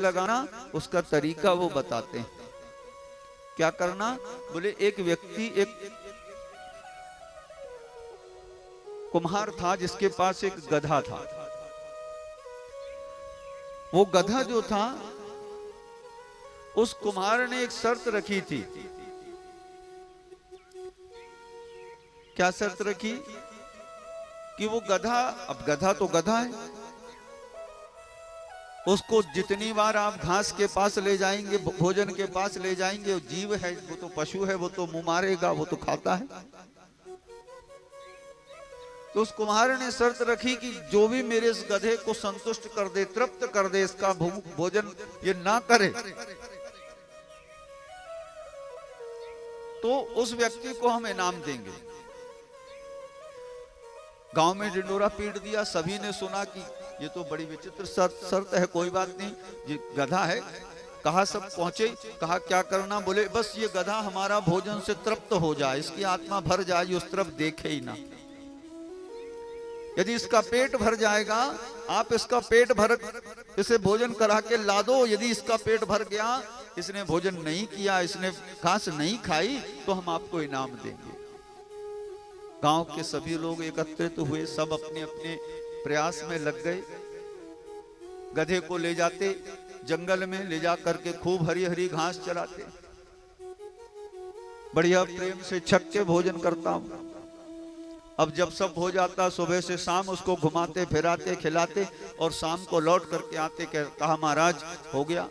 लगाना उसका तरीका वो बताते हैं। क्या करना? बोले एक व्यक्ति, एक कुम्हार था जिसके पास एक गधा था। वो गधा जो था, उस कुम्हार ने एक शर्त रखी थी। क्या शर्त रखी? कि वो गधा, अब गधा तो गधा है, उसको जितनी बार आप घास के पास ले जाएंगे, भोजन के पास ले जाएंगे, वो जीव है, वो तो पशु है, वो तो मुंह मारेगा, वो तो खाता है। तो उस कुम्हार ने शर्त रखी कि जो भी मेरे इस गधे को संतुष्ट कर दे, तृप्त कर दे, इसका भोजन ये ना करे, तो उस व्यक्ति को हम इनाम देंगे। गांव में ढिंडोरा पीट दिया, सभी ने सुना कि ये तो बड़ी विचित्र शर्त है। कोई बात नहीं, ये गधा है। कहा, सब पहुंचे, कहा क्या करना? बोले बस ये गधा हमारा भोजन से तृप्त हो जाए, इसकी आत्मा भर जाए, उस तरफ देखे ही ना। यदि इसका पेट भर जाएगा, आप इसका पेट भर इसे भोजन करा के ला दो। यदि इसका पेट भर गया, इसने भोजन नहीं किया, इसने घास नहीं खाई, तो हम आपको इनाम देंगे। गांव के सभी लोग एकत्रित हुए, सब अपने अपने प्रयास में लग गए। गधे को ले जाते, जंगल में ले जा करके खूब हरी हरी घास चराते। बढ़िया प्रेम से छक के भोजन करता हूं। अब जब सब हो जाता, सुबह से शाम उसको घुमाते फिराते खिलाते, और शाम को लौट करके आते, कहा महाराज हो गया,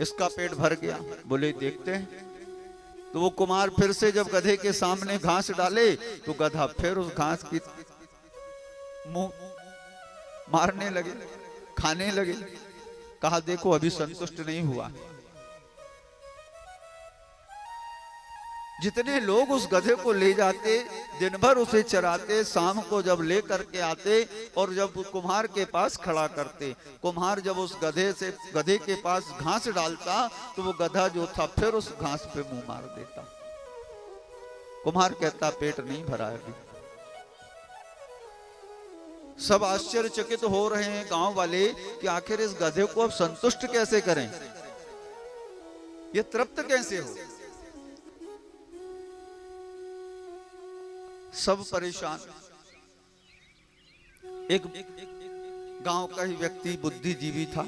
इसका पेट भर गया। बोले देखते हैं। तो वो कुमार फिर से जब गधे के सामने घास डाले, तो गधा फिर उस घास की मुंह मारने लगे, खाने लगे। कहा देखो अभी संतुष्ट नहीं हुआ। जितने लोग उस गधे को ले जाते, दिन भर उसे चराते, शाम को जब ले करके आते और जब कुम्हार के पास खड़ा करते, कुम्हार जब उस गधे के पास घास डालता, तो वो गधा जो था फिर उस घास पे मुंह मार देता। कुम्हार कहता पेट नहीं भरा है अभी। सब आश्चर्यचकित हो रहे हैं गांव वाले कि आखिर इस गधे को अब संतुष्ट कैसे करें, ये तृप्त कैसे हो। सब परेशान। एक गांव का ही व्यक्ति बुद्धिजीवी था,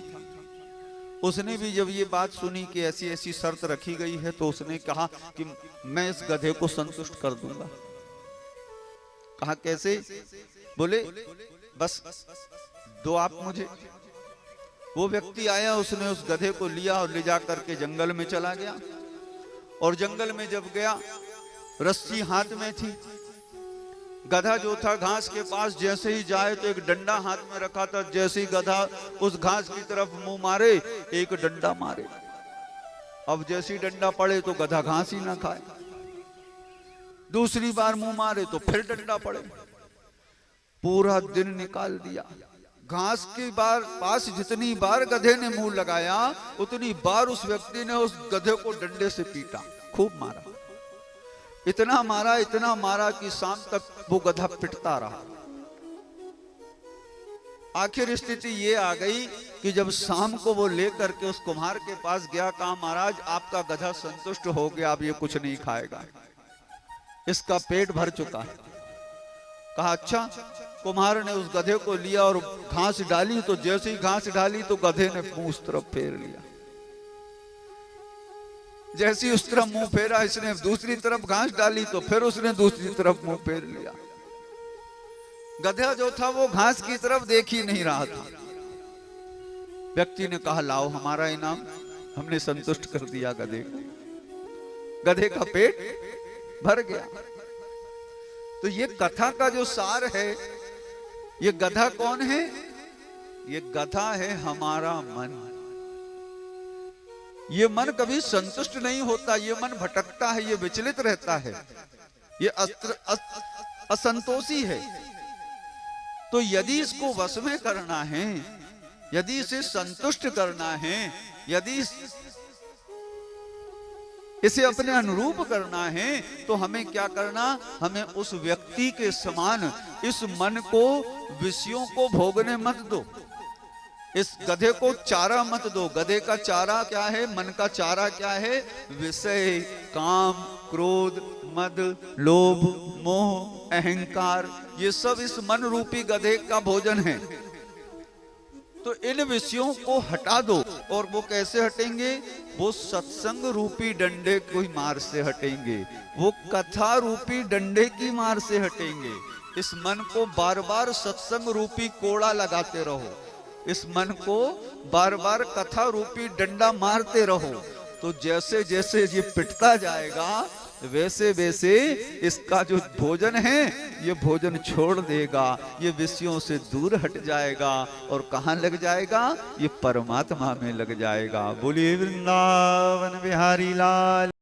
उसने भी जब ये बात सुनी कि ऐसी ऐसी शर्त रखी गई है, तो उसने कहा कि मैं इस गधे को संतुष्ट कर दूंगा। कहा कैसे? बोले बस दो आप मुझे। वो व्यक्ति आया, उसने उस गधे को लिया और ले जा करके जंगल में चला गया। और जंगल में जब गया, रस्सी हाथ में थी। गधा जो था घास के पास जैसे ही जाए तो एक डंडा हाथ में रखा था, जैसे ही गधा उस घास की तरफ मुंह मारे, एक डंडा मारे। अब जैसे ही डंडा पड़े तो गधा घास ही ना खाए। दूसरी बार मुंह मारे तो फिर डंडा पड़े। पूरा दिन निकाल दिया। घास के पास जितनी बार गधे ने मुंह लगाया, उतनी बार उस व्यक्ति ने उस गधे को डंडे से पीटा, खूब मारा। इतना मारा कि शाम तक वो गधा पिटता रहा। आखिर स्थिति ये आ गई कि जब शाम को वो लेकर के उस कुम्हार के पास गया, कहा महाराज आपका गधा संतुष्ट हो गया, अब ये कुछ नहीं खाएगा, इसका पेट भर चुका है। कहा अच्छा। कुम्हार ने उस गधे को लिया और घास डाली, तो जैसे ही घास डाली तो गधे ने मुंह उस तरफ फेर लिया। जैसे ही उस तरफ मुंह फेरा, इसने दूसरी तरफ घास डाली, तो फिर उसने दूसरी तरफ मुंह फेर लिया। गधा जो था वो घास की तरफ देख ही नहीं रहा था। व्यक्ति ने कहा लाओ हमारा इनाम, हमने संतुष्ट कर दिया गधे को। गधे का पेट भर गया। तो ये कथा का जो सार है, ये गधा कौन है? ये गधा है हमारा मन। ये मन कभी संतुष्ट नहीं होता, ये मन भटकता है, ये विचलित रहता है, ये असंतोषी है। तो यदि इसको वश में करना है, यदि इसे संतुष्ट करना है, यदि इसे अपने अनुरूप करना है, तो हमें क्या करना? हमें उस व्यक्ति के समान इस मन को, विषयों को भोगने मत दो। इस गधे को चारा मत दो। गधे का चारा क्या है? मन का चारा क्या है? विषय, काम, क्रोध, मद, लोभ, मोह, अहंकार, ये सब इस मन रूपी गधे का भोजन है। तो इन विषयों को हटा दो। और वो कैसे हटेंगे? वो सत्संग रूपी डंडे की मार से हटेंगे, वो कथा रूपी डंडे की मार से हटेंगे। इस मन को बार बार सत्संग रूपी कोड़ा लगाते रहो, इस मन को बार बार कथा रूपी डंडा मारते रहो। तो जैसे जैसे ये पिटता जाएगा, वैसे वैसे इसका जो भोजन है ये भोजन छोड़ देगा, ये विषयों से दूर हट जाएगा। और कहाँ लग जाएगा? ये परमात्मा में लग जाएगा। बोलिए वृंदावन बिहारी लाल।